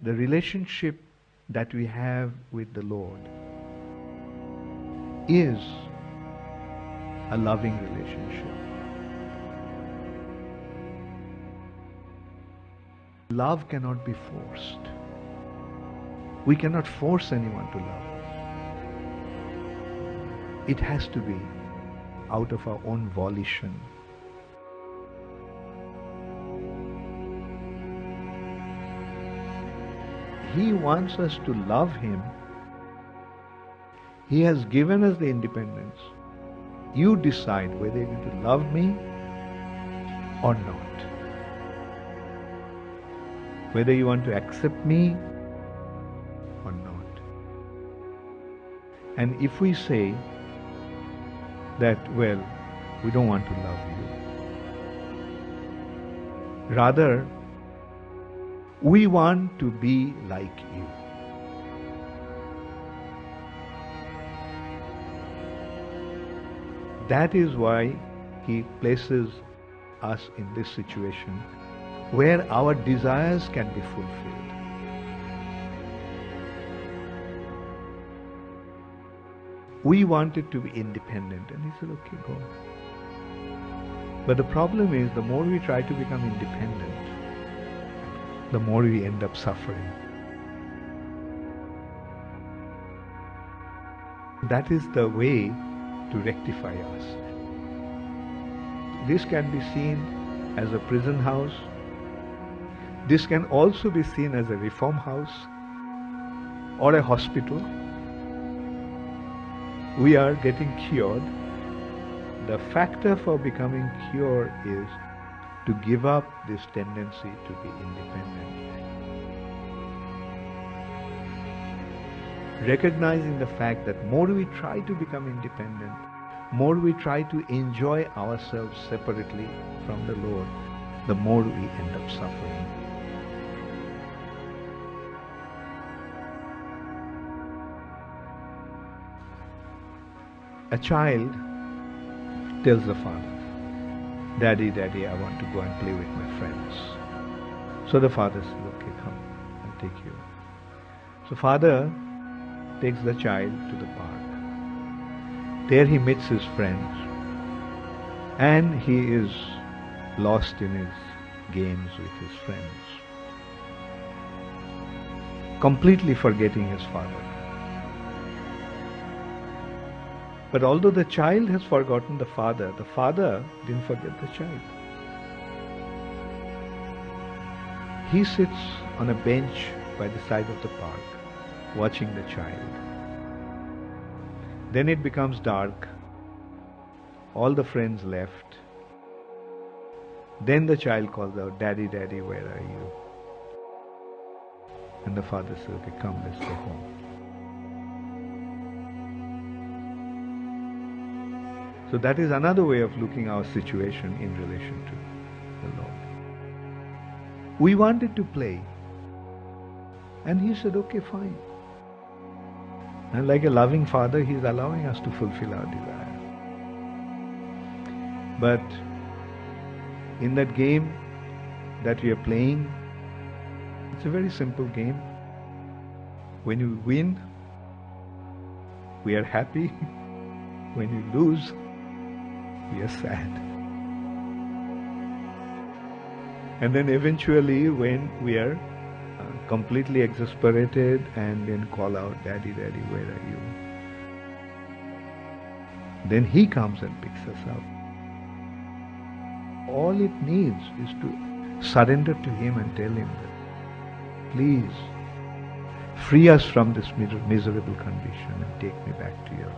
the relationship that we have with the Lord is a loving relationship. Love cannot be forced. We cannot force anyone to love. It has to be out of our own volition. He wants us to love Him. He has given us the independence. You decide whether you're going to love me or not. Whether you want to accept me or not. And if we say that, well, we don't want to love you, rather, we want to be like you. That is why He places us in this situation where our desires can be fulfilled. We wanted to be independent, and He said, okay, go. But the problem is, the more we try to become independent, the more we end up suffering. That is the way to rectify us. This can be seen as a prison house. This can also be seen as a reform house or a hospital. We are getting cured. The factor for becoming cured is to give up this tendency to be independent. Recognizing the fact that more we try to become independent, more we try to enjoy ourselves separately from the Lord, the more we end up suffering. A child tells the father, Daddy, Daddy, I want to go and play with my friends. So the father says, okay, come, I'll take you. So father takes the child to the park. There he meets his friends and he is lost in his games with his friends, completely forgetting his father. But although the child has forgotten the father didn't forget the child. He sits on a bench by the side of the park, watching the child. Then it becomes dark. All the friends left. Then the child calls out, Daddy, Daddy, where are you? And the father says, okay, come, let's go home. So that is another way of looking at our situation in relation to the Lord. We wanted to play. And He said, okay, fine. And like a loving father, He's allowing us to fulfill our desire. But in that game that we are playing, it's a very simple game. When you win, we are happy. When you lose, we are sad. And then eventually when we are completely exasperated and then call out, Daddy, Daddy, where are you? Then He comes and picks us up. All it needs is to surrender to Him and tell Him that, please, free us from this miserable condition and take me back to Your